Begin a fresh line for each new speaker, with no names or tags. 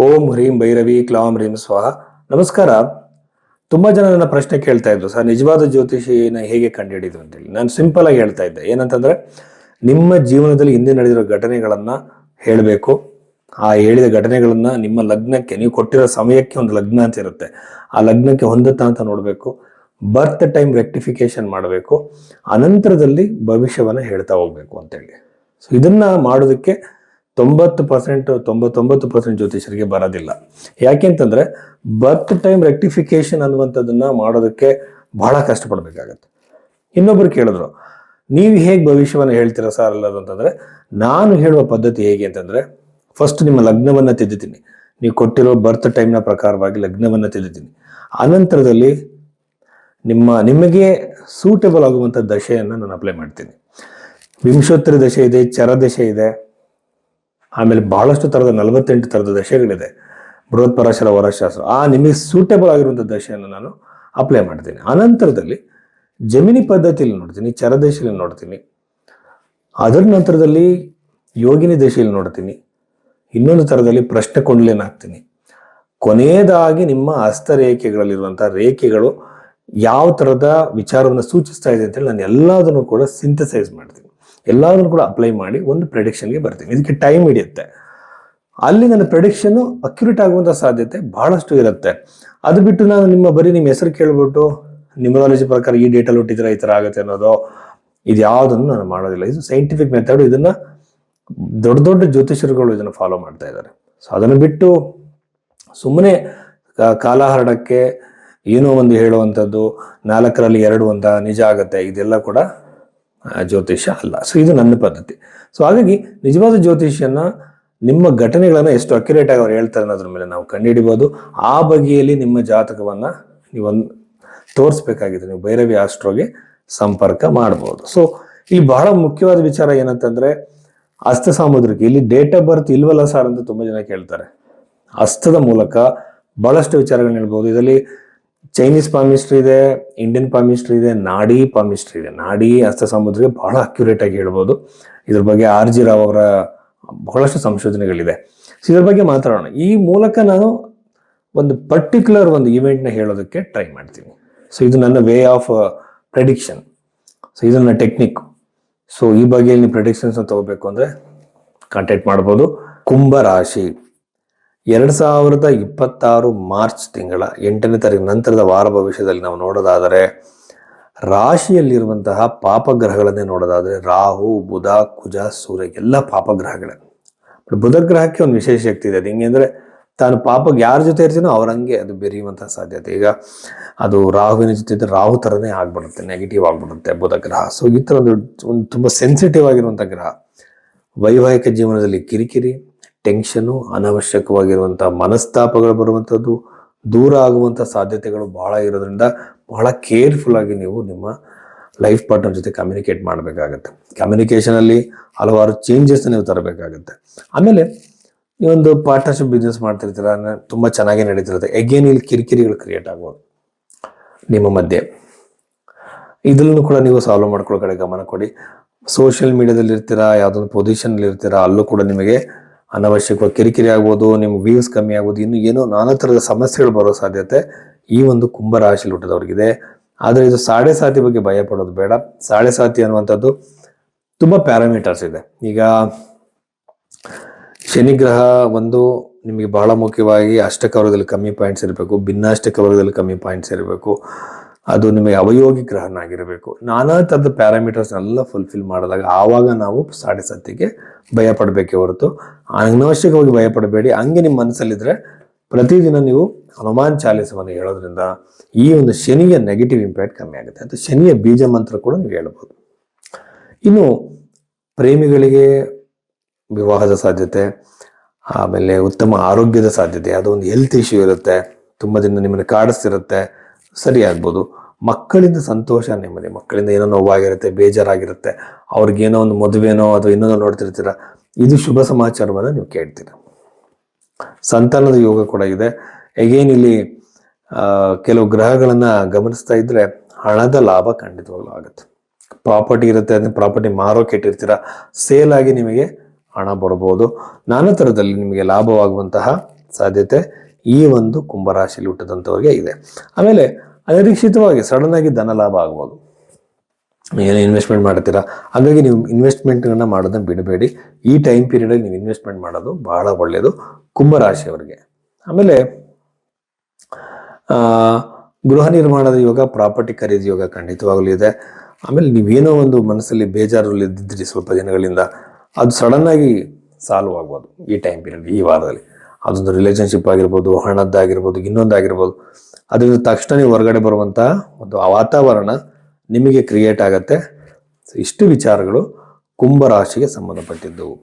ಓಂ ಹ್ರೀಂ ಭೈರವಿ ಕ್ಲಾಂ ಹ್ರೀಂ ಸ್ವಾಹ. ನಮಸ್ಕಾರ. ತುಂಬಾ ಜನ ನನ್ನ ಪ್ರಶ್ನೆ ಕೇಳ್ತಾ ಇದ್ರು, ಸರ್ ನಿಜವಾದ ಜ್ಯೋತಿಷಿನ ಹೇಗೆ ಕಂಡುಹಿಡಿದು ಅಂತೇಳಿ. ನಾನು ಸಿಂಪಲ್ ಆಗಿ ಹೇಳ್ತಾ ಇದ್ದೆ, ಏನಂತಂದ್ರೆ ನಿಮ್ಮ ಜೀವನದಲ್ಲಿ ಹಿಂದೆ ನಡೆದಿರೋ ಘಟನೆಗಳನ್ನ ಹೇಳಬೇಕು. ಆ ಹೇಳಿದ ಘಟನೆಗಳನ್ನ ನಿಮ್ಮ ಲಗ್ನಕ್ಕೆ, ನೀವು ಕೊಟ್ಟಿರೋ ಸಮಯಕ್ಕೆ ಒಂದು ಲಗ್ನ ಅಂತ ಇರುತ್ತೆ, ಆ ಲಗ್ನಕ್ಕೆ ಹೊಂದುತ್ತಾ ಅಂತ ನೋಡಬೇಕು. ಬರ್ತ್ ಟೈಮ್ ರೆಕ್ಟಿಫಿಕೇಶನ್ ಮಾಡಬೇಕು. ಅನಂತರದಲ್ಲಿ ಭವಿಷ್ಯವನ್ನ ಹೇಳ್ತಾ ಹೋಗ್ಬೇಕು ಅಂತೇಳಿ. ಸೊ ಇದನ್ನ ಮಾಡೋದಕ್ಕೆ 99% ಜ್ಯೋತಿಷರಿಗೆ ಬರೋದಿಲ್ಲ. ಯಾಕೆಂತಂದ್ರೆ ಬರ್ತ್ ಟೈಮ್ ರೆಕ್ಟಿಫಿಕೇಶನ್ ಅನ್ನುವಂಥದ್ದನ್ನ ಮಾಡೋದಕ್ಕೆ ಬಹಳ ಕಷ್ಟಪಡ್ಬೇಕಾಗತ್ತೆ. ಇನ್ನೊಬ್ರು ಕೇಳಿದ್ರು, ನೀವು ಹೇಗೆ ಭವಿಷ್ಯವನ್ನ ಹೇಳ್ತೀರಾ ಸರ್ ಅಲ್ಲದು ಅಂತಂದ್ರೆ, ನಾನು ಹೇಳುವ ಪದ್ಧತಿ ಹೇಗೆ ಅಂತಂದ್ರೆ, ಫಸ್ಟ್ ನಿಮ್ಮ ಲಗ್ನವನ್ನ ತಿದ್ದುತ್ತೀನಿ. ನೀವು ಕೊಟ್ಟಿರೋ ಬರ್ತ್ ಟೈಮ್ನ ಪ್ರಕಾರವಾಗಿ ಲಗ್ನವನ್ನ ತಿದ್ದುತ್ತೀನಿ. ಅನಂತರದಲ್ಲಿ ನಿಮಗೆ ಸೂಟೇಬಲ್ ಆಗುವಂಥ ದಶೆಯನ್ನು ನಾನು ಅಪ್ಲೈ ಮಾಡ್ತೀನಿ. ವಿಂಶೋತ್ತರಿ ದಶೆ ಇದೆ, ಚರ ದಶೆ ಇದೆ, ಆಮೇಲೆ ಬಹಳಷ್ಟು ತರದ 48 ತರದ ದಶೆಗಳಿದೆ. ಬೃಹತ್ ಪರಾಶರ ವರಶಾಸ್ತ್ರ, ನಿಮಗೆ ಸೂಟೇಬಲ್ ಆಗಿರುವಂಥ ದಶೆಯನ್ನು ನಾನು ಅಪ್ಲೈ ಮಾಡ್ತೀನಿ. ಅನಂತರದಲ್ಲಿ ಜಮಿನಿ ಪದ್ಧತಿಯಲ್ಲಿ ನೋಡ್ತೀನಿ, ಚರದಶೆಯಲ್ಲಿ ನೋಡ್ತೀನಿ, ಅದರ ನಂತರದಲ್ಲಿ ಯೋಗಿನಿ ದಶೆಯಲ್ಲಿ ನೋಡ್ತೀನಿ, ಇನ್ನೊಂದು ತರದಲ್ಲಿ ಪ್ರಶ್ನೆ ಕೊಂಡ್ಲೇನ್ ಹಾಕ್ತೀನಿ. ಕೊನೆಯದಾಗಿ ನಿಮ್ಮ ಹಸ್ತರೇಖೆಗಳಲ್ಲಿರುವಂತಹ ರೇಖೆಗಳು ಯಾವ ತರದ ವಿಚಾರವನ್ನು ಸೂಚಿಸ್ತಾ ಇದೆ ಅಂತೇಳಿ ನಾನು ಎಲ್ಲದನ್ನು ಕೂಡ ಸಿಂಥಸೈಸ್ ಮಾಡ್ತೀನಿ. ಎಲ್ಲದನ್ನು ಕೂಡ ಅಪ್ಲೈ ಮಾಡಿ ಒಂದು ಪ್ರೆಡಿಕ್ಷನ್ಗೆ ಬರ್ತೀನಿ. ಇದಕ್ಕೆ ಟೈಮ್ ಹಿಡಿಯುತ್ತೆ. ಅಲ್ಲಿ ನನ್ನ ಪ್ರೆಡಿಕ್ಷನ್ ಅಕ್ಯುರೇಟ್ ಆಗುವಂಥ ಸಾಧ್ಯತೆ ಬಹಳಷ್ಟು ಇರುತ್ತೆ. ಅದು ಬಿಟ್ಟು ನಾನು ನಿಮ್ಮ ಹೆಸರು ಕೇಳ್ಬಿಟ್ಟು ನ್ಯೂಮರಾಲಜಿ ಪ್ರಕಾರ ಈ ಡೇಟಲ್ಲಿ ಹುಟ್ಟಿದ್ರೆ ಈ ಥರ ಆಗುತ್ತೆ ಅನ್ನೋದು, ಇದು ಯಾವುದನ್ನು ನಾನು ಮಾಡೋದಿಲ್ಲ. ಇದು ಸೈಂಟಿಫಿಕ್ ಮೆಥಡ್. ಇದನ್ನ ದೊಡ್ಡ ದೊಡ್ಡ ಜ್ಯೋತಿಷರುಗಳು ಇದನ್ನು ಫಾಲೋ ಮಾಡ್ತಾ ಇದ್ದಾರೆ. ಸೊ ಅದನ್ನು ಬಿಟ್ಟು ಸುಮ್ಮನೆ ಕಾಲಹರಣಕ್ಕೆ ಏನೋ ಒಂದು ಹೇಳುವಂಥದ್ದು, 4ರಲ್ಲಿ 2 ಅಂತ ನಿಜ ಆಗತ್ತೆ, ಇದೆಲ್ಲ ಕೂಡ ಜ್ಯೋತಿಷ್ಯ ಅಲ್ಲ. ಸೊ ಇದು ನನ್ನ ಪದ್ಧತಿ. ಸೊ ಹಾಗಾಗಿ ನಿಜವಾದ ಜ್ಯೋತಿಷ್ಯನ ನಿಮ್ಮ ಘಟನೆಗಳನ್ನ ಎಷ್ಟು ಅಕ್ಯುರೇಟ್ ಆಗಿ ಅವ್ರು ಹೇಳ್ತಾರೆ ಅನ್ನೋದ್ರ ಮೇಲೆ ನಾವು ಕಂಡುಹಿಡಿಬಹುದು. ಆ ಬಗೆಯಲ್ಲಿ ನಿಮ್ಮ ಜಾತಕವನ್ನ ನೀವು ತೋರಿಸ್ಬೇಕಾಗಿದೆ. ನೀವು ಭೈರವಿ ಆಸ್ಟ್ರೋಗೆ ಸಂಪರ್ಕ ಮಾಡಬಹುದು. ಸೊ ಇಲ್ಲಿ ಬಹಳ ಮುಖ್ಯವಾದ ವಿಚಾರ ಏನಂತಂದ್ರೆ, ಹಸ್ತ ಸಾಮುದ್ರಿಕ, ಇಲ್ಲಿ ಡೇಟ್ ಆಫ್ ಬರ್ತ್ ಇಲ್ವಲ್ಲ ಸರ್ ಅಂತ ತುಂಬಾ ಜನ ಕೇಳ್ತಾರೆ. ಹಸ್ತದ ಮೂಲಕ ಬಹಳಷ್ಟು ವಿಚಾರಗಳನ್ನ ಹೇಳ್ಬೋದು. ಇದರಲ್ಲಿ ಚೈನೀಸ್ ಪಾಮಿಸ್ಟ್ರಿ ಇದೆ, ಇಂಡಿಯನ್ ಪಾಮಿಸ್ಟ್ರಿ ಇದೆ, ನಾಡಿ ಪಾಮಿಸ್ಟ್ರಿ ಇದೆ. ನಾಡಿ ಹಸ್ತ ಸಾಮುದ್ರಿಕ ಬಹಳ ಅಕ್ಯುರೇಟ್ ಆಗಿ ಹೇಳ್ಬೋದು. ಇದ್ರ ಬಗ್ಗೆ RG ರಾವ್ ಅವರ ಬಹಳಷ್ಟು ಸಂಶೋಧನೆಗಳಿದೆ. ಸೊ ಇದ್ರ ಬಗ್ಗೆ ಮಾತಾಡೋಣ. ಈ ಮೂಲಕ ನಾನು ಒಂದು ಪರ್ಟಿಕ್ಯುಲರ್ ಒಂದು ಇವೆಂಟ್ನ ಹೇಳೋದಕ್ಕೆ ಟ್ರೈ ಮಾಡ್ತೀನಿ. ಸೊ ಇದು ನನ್ನ ವೇ ಆಫ್ ಪ್ರೆಡಿಕ್ಷನ್. ಸೊ ಇದು ನನ್ನ ಟೆಕ್ನಿಕ್. ಸೊ ಈ ಬಗ್ಗೆ ನೀವು ಪ್ರೆಡಿಕ್ಷನ್ಸ್ ತಗೋಬೇಕು ಅಂದ್ರೆ ಕಾಂಟ್ಯಾಕ್ಟ್ ಮಾಡ್ಬೋದು. ಕುಂಭ ರಾಶಿ 2026 ಮಾರ್ಚ್ ತಿಂಗಳ 8ನೇ ತಾರೀಕು ನಂತರದ ವಾರ ಭವಿಷ್ಯದಲ್ಲಿ ನಾವು ನೋಡೋದಾದರೆ, ರಾಶಿಯಲ್ಲಿರುವಂತಹ ಪಾಪಗ್ರಹಗಳನ್ನೇ ನೋಡೋದಾದರೆ, ರಾಹು, ಬುಧ, ಕುಜ, ಸೂರ್ಯ ಎಲ್ಲ ಪಾಪಗ್ರಹಗಳೇ. ಬುಧ ಗ್ರಹಕ್ಕೆ ಒಂದು ವಿಶೇಷ ಶಕ್ತಿ ಇದೆ. ಅದು ಹಿಂಗೆ ಅಂದರೆ, ತಾನು ಪಾಪಕ್ಕೆ ಯಾರ ಜೊತೆ ಇರ್ತೀನೋ ಅವರಂಗೆ ಅದು ಬೆರೆಯುವಂತಹ ಸಾಧ್ಯತೆ. ಈಗ ಅದು ರಾಹುವಿನ ಜೊತೆ ಇದ್ದರೆ ರಾಹು ಥರನೇ ಆಗ್ಬಿಡುತ್ತೆ, ನೆಗೆಟಿವ್ ಆಗ್ಬಿಡುತ್ತೆ ಬುಧ ಗ್ರಹ. ಸೊ ಈ ಥರ ಒಂದು ತುಂಬ ಸೆನ್ಸಿಟಿವ್ ಆಗಿರುವಂಥ ಗ್ರಹ. ವೈವಾಹಿಕ ಜೀವನದಲ್ಲಿ ಕಿರಿಕಿರಿ, ಟೆನ್ಷನು, ಅನವಶ್ಯಕವಾಗಿರುವಂಥ ಮನಸ್ತಾಪಗಳು ಬರುವಂಥದ್ದು, ದೂರ ಆಗುವಂಥ ಸಾಧ್ಯತೆಗಳು ಬಹಳ ಇರೋದ್ರಿಂದ ಬಹಳ ಕೇರ್ಫುಲ್ ಆಗಿ ನೀವು ನಿಮ್ಮ ಲೈಫ್ ಪಾರ್ಟ್ನರ್ ಜೊತೆ ಕಮ್ಯುನಿಕೇಟ್ ಮಾಡಬೇಕಾಗತ್ತೆ. ಕಮ್ಯುನಿಕೇಷನಲ್ಲಿ ಹಲವಾರು ಚೇಂಜಸ್ ನೀವು ತರಬೇಕಾಗತ್ತೆ. ಆಮೇಲೆ ನೀವೊಂದು ಪಾರ್ಟ್ನರ್ಶಿಪ್ ಬಿಸ್ನೆಸ್ ಮಾಡ್ತಿರ್ತೀರ, ತುಂಬ ಚೆನ್ನಾಗಿ ನಡೀತಿರುತ್ತೆ, ಎಗೇನ್ ಇಲ್ಲಿ ಕಿರಿಕಿರಿಗಳು ಕ್ರಿಯೇಟ್ ಆಗ್ಬೋದು ನಿಮ್ಮ ಮಧ್ಯೆ. ಇದನ್ನು ಕೂಡ ನೀವು ಸಾಲ್ವ್ ಮಾಡ್ಕೊಳ್ಳೋ ಕಡೆ ಗಮನ ಕೊಡಿ. ಸೋಷಿಯಲ್ ಮೀಡಿಯಾದಲ್ಲಿ ಇರ್ತೀರಾ, ಯಾವುದೊಂದು ಪೊಸಿಷನ್ಲಿ ಇರ್ತೀರಾ, ಅಲ್ಲೂ ಕೂಡ ನಿಮಗೆ ಅನವಶ್ಯಕವಾಗಿ ಕಿರಿಕಿರಿ ಆಗ್ಬೋದು, ನಿಮ್ಮ ವ್ಯೂಸ್ ಕಮ್ಮಿ ಆಗ್ಬೋದು, ಇನ್ನು ಏನೋ ನಾನಾ ಥರದ ಸಮಸ್ಯೆಗಳು ಬರೋ ಸಾಧ್ಯತೆ ಈ ಒಂದು ಕುಂಭ ರಾಶಿಯಲ್ಲಿ ಹುಟ್ಟಿದವ್ರಿಗಿದೆ. ಆದರೆ ಇದು ಸಾಡೆ ಸಾತಿ ಬಗ್ಗೆ ಭಯ ಪಡೋದು ಬೇಡ. ಸಾಡೆ ಸಾತಿ ಅನ್ನುವಂಥದ್ದು ತುಂಬ ಪ್ಯಾರಾಮೀಟರ್ಸ್ ಇದೆ. ಈಗ ಶನಿಗ್ರಹ ಒಂದು ನಿಮಗೆ ಬಹಳ ಮುಖ್ಯವಾಗಿ ಅಷ್ಟಕ ವರ್ಗದಲ್ಲಿ ಕಮ್ಮಿ ಪಾಯಿಂಟ್ಸ್ ಇರಬೇಕು, ಭಿನ್ನಾಷ್ಟಕ ವರ್ಗದಲ್ಲಿ ಕಮ್ಮಿ ಪಾಯಿಂಟ್ಸ್ ಇರಬೇಕು, ಅದು ನಿಮಗೆ ಅವಯೋಗಿ ಗ್ರಹನಾಗಿರಬೇಕು. ನಾನಾ ಥರದ ಪ್ಯಾರಾಮೀಟರ್ಸ್ ಎಲ್ಲ ಫುಲ್ಫಿಲ್ ಮಾಡಿದಾಗ ಆವಾಗ ನಾವು ಸಾಡೆ ಸಾತಿಗೆ ಭಯ ಪಡಬೇಕೇ ಹೊರತು ಅನವಶ್ಯಕವಾಗಿ ಭಯ ಪಡಬೇಡಿ. ಹಂಗೆ ನಿಮ್ಮ ಮನಸ್ಸಲ್ಲಿದ್ರೆ ಪ್ರತಿದಿನ ನೀವು ಹನುಮಾನ್ ಚಾಲೀಸವನ್ನು ಹೇಳೋದ್ರಿಂದ ಈ ಒಂದು ಶನಿಯ ನೆಗೆಟಿವ್ ಇಂಪ್ಯಾಕ್ಟ್ ಕಮ್ಮಿ ಆಗುತ್ತೆ. ಅದು ಶನಿಯ ಬೀಜ ಮಂತ್ರ ಕೂಡ ನೀವು ಹೇಳ್ಬೋದು. ಇನ್ನು ಪ್ರೇಮಿಗಳಿಗೆ ವಿವಾಹದ ಸಾಧ್ಯತೆ, ಆಮೇಲೆ ಉತ್ತಮ ಆರೋಗ್ಯದ ಸಾಧ್ಯತೆ, ಯಾವುದೋ ಒಂದು ಹೆಲ್ತ್ ಇಶ್ಯೂ ಇರುತ್ತೆ, ತುಂಬ ದಿನ ನಿಮ್ಮನ್ನು ಕಾಡಿಸ್ತಿರುತ್ತೆ, ಸರಿ ಆಗ್ಬೋದು. ಮಕ್ಕಳಿಂದ ಸಂತೋಷ, ನೆಮ್ಮದಿ, ಮಕ್ಕಳಿಂದ ಏನೋ ನೋವಾಗಿರುತ್ತೆ, ಬೇಜಾರಾಗಿರುತ್ತೆ, ಅವ್ರಿಗೇನೋ ಒಂದು ಮದುವೆನೋ ಅಥವಾ ಇನ್ನೊಂದು ನೋಡ್ತಿರ್ತೀರ, ಇದು ಶುಭ ಸಮಾಚಾರವನ್ನು ನೀವು ಕೇಳ್ತೀರ. ಸಂತಾನದ ಯೋಗ ಕೂಡ ಇದೆ. ಎಗೇನ್ ಇಲ್ಲಿ ಕೆಲವು ಗ್ರಹಗಳನ್ನ ಗಮನಿಸ್ತಾ ಇದ್ರೆ ಹಣದ ಲಾಭ ಖಂಡಿತವಾಗ್ಲೂ ಆಗುತ್ತೆ. ಪ್ರಾಪರ್ಟಿ ಇರುತ್ತೆ, ಅದನ್ನ ಪ್ರಾಪರ್ಟಿ ಮಾರೋಕೆ ಇಟ್ಟಿರ್ತೀರ, ಸೇಲ್ ಆಗಿ ನಿಮಗೆ ಹಣ ಬರ್ಬೋದು. ನಾನಾ ಥರದಲ್ಲಿ ನಿಮಗೆ ಲಾಭವಾಗುವಂತಹ ಸಾಧ್ಯತೆ ಈ ಒಂದು ಕುಂಭರಾಶಿಯಲ್ಲಿ ಹುಟ್ಟಿದಂಥವ್ರಿಗೆ ಇದೆ. ಆಮೇಲೆ ಅನಿರೀಕ್ಷಿತವಾಗಿ ಸಡನ್ ಆಗಿ ಧನ ಲಾಭ ಆಗ್ಬೋದು. ಏನು ಇನ್ವೆಸ್ಟ್ಮೆಂಟ್ ಮಾಡ್ತೀರಾ, ಹಾಗಾಗಿ ನೀವು ಇನ್ವೆಸ್ಟ್ಮೆಂಟ್ಗಳನ್ನ ಮಾಡೋದನ್ನ ಬಿಡಬೇಡಿ. ಈ ಟೈಮ್ ಪೀರಿಯಡಲ್ಲಿ ನೀವು ಇನ್ವೆಸ್ಟ್ಮೆಂಟ್ ಮಾಡೋದು ಬಹಳ ಒಳ್ಳೆಯದು ಕುಂಭರಾಶಿಯವರಿಗೆ. ಆಮೇಲೆ ಗೃಹ ನಿರ್ಮಾಣದ ಯೋಗ, ಪ್ರಾಪರ್ಟಿ ಖರೀದಿ ಯೋಗ ಖಂಡಿತವಾಗಲೂ ಇದೆ. ಆಮೇಲೆ ನೀವೇನೋ ಒಂದು ಮನಸ್ಸಲ್ಲಿ ಬೇಜಾರಲ್ಲಿ ಇದ್ದಿದ್ರಿ ಸ್ವಲ್ಪ ದಿನಗಳಿಂದ, ಅದು ಸಡನ್ ಆಗಿ ಸಾಲ್ವ್ ಆಗ್ಬೋದು ಈ ಟೈಮ್ ಪೀರಿಯಡ್, ಈ ವಾರದಲ್ಲಿ. ಅದೊಂದು ರಿಲೇಷನ್ಶಿಪ್ ಆಗಿರ್ಬೋದು, ಹಣದ್ದಾಗಿರ್ಬೋದು, ಇನ್ನೊಂದಾಗಿರ್ಬೋದು. ಅದರಿಂದ ತಕ್ಷಣ ಹೊರಗಡೆ ಬರುವಂತಹ ಒಂದು ವಾತಾವರಣ ನಿಮಗೆ ಕ್ರಿಯೇಟ್ ಆಗತ್ತೆ. ಇಷ್ಟು ವಿಚಾರಗಳು ಕುಂಭರಾಶಿಗೆ ಸಂಬಂಧಪಟ್ಟಿದ್ದವು.